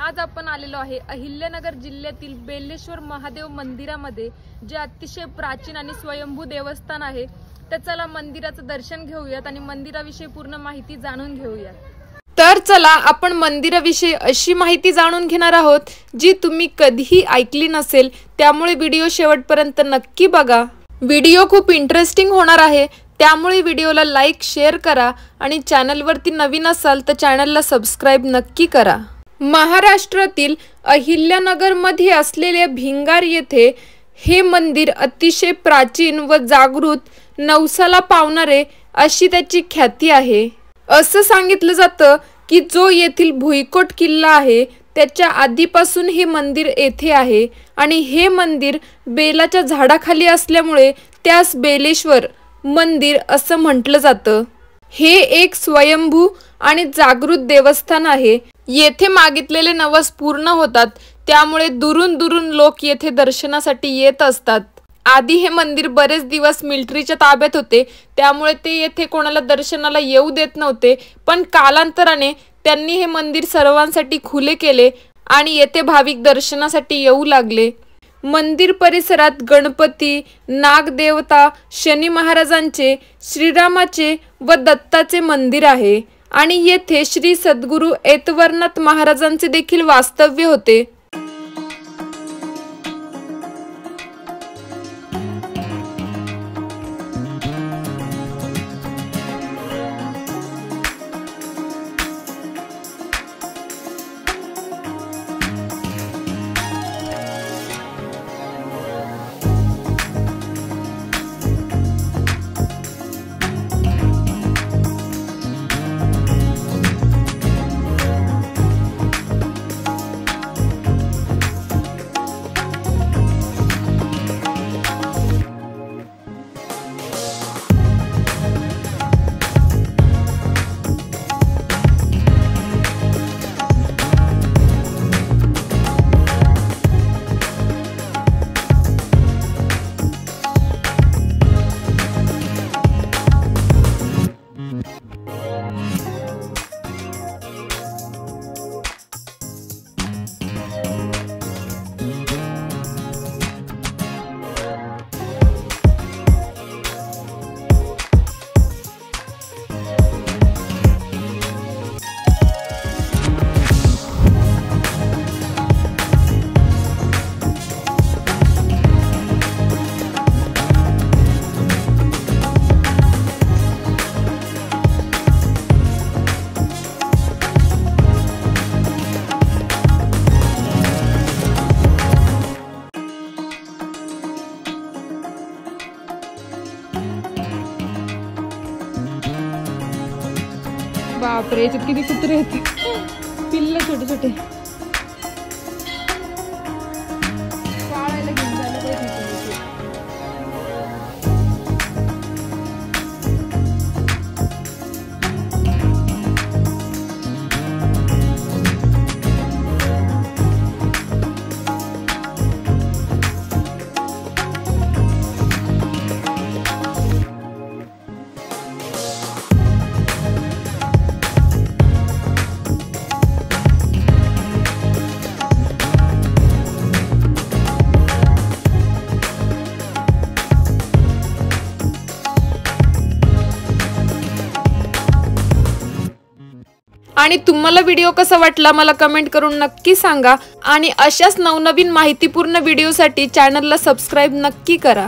आज आपण आलेलो आहे अहिल्यानगर जिल्ह्यातील बेलेश्वर महादेव मंदिरामध्ये, जे अतिशय प्राचीन आणि स्वयंभू देवस्थान आहे। तर चला मंदिराचं दर्शन घेऊयात आणि मंदिराविषयी पूर्ण माहिती जाणून घेऊयात। तर चला आपण मंदिराविषयी अशी माहिती जाणून घेणार आहोत जी तुम्ही कधीही ऐकली नसेल, त्यामुळे व्हिडिओ शेवटपर्यंत नक्की बघा। व्हिडिओ खूप इंटरेस्टिंग होणार आहे, त्यामुळे व्हिडिओला लाईक शेअर करा आणि चॅनलवरती नवीन असाल तर चॅनलला सबस्क्राइब नक्की करा। महाराष्ट्रातील अहिल्यानगर मध्ये असलेल्या भिंगार येथे हे मंदिर अतिशय प्राचीन व जागृत, नवसाला पावणारे अशी त्याची ख्याती आहे। असं सांगितलं जातं की जो येथील भुईकोट किल्ला आहे त्याच्या आधीपासून हे मंदिर येथे आहे आणि हे मंदिर बेलाच्या झाडाखाली असल्यामुळे त्यास बेलेश्वर मंदिर असं म्हटलं जातं। हे एक स्वयंभू आणि जागृत देवस्थान आहे। येथे मागितलेले नवस पूर्ण होतात, त्यामुळे दुरून दुरून लोक येथे दर्शनासाठी येत असतात। आधी हे मंदिर बरेच दिवस मिलिटरीच्या ताब्यात होते, त्यामुळे ते येथे कोणाला दर्शनाला येऊ देत नव्हते, पण कालांतराने त्यांनी हे मंदिर सर्वांसाठी खुले केले आणि येथे भाविक दर्शनासाठी येऊ लागले। मंदिर परिसरात गणपती, नागदेवता, शनी महाराजांचे, श्रीरामाचे व दत्ताचे मंदिर आहे आणि येथे श्री सद्गुरू ऐतवरनाथ महाराजांचे देखील वास्तव्य होते। बापरे, याच्यात किती कुत्रे आहेत, पिल्ले छोटे छोटे पाळायला घेऊन जायला पाहिजे। आणि तुम्हाला व्हिडिओ कसा वाटला मला कमेंट करून नक्की सांगा आणि अशाच नवनवीन माहितीपूर्ण व्हिडिओसाठी चॅनलला सबस्क्राइब नक्की करा।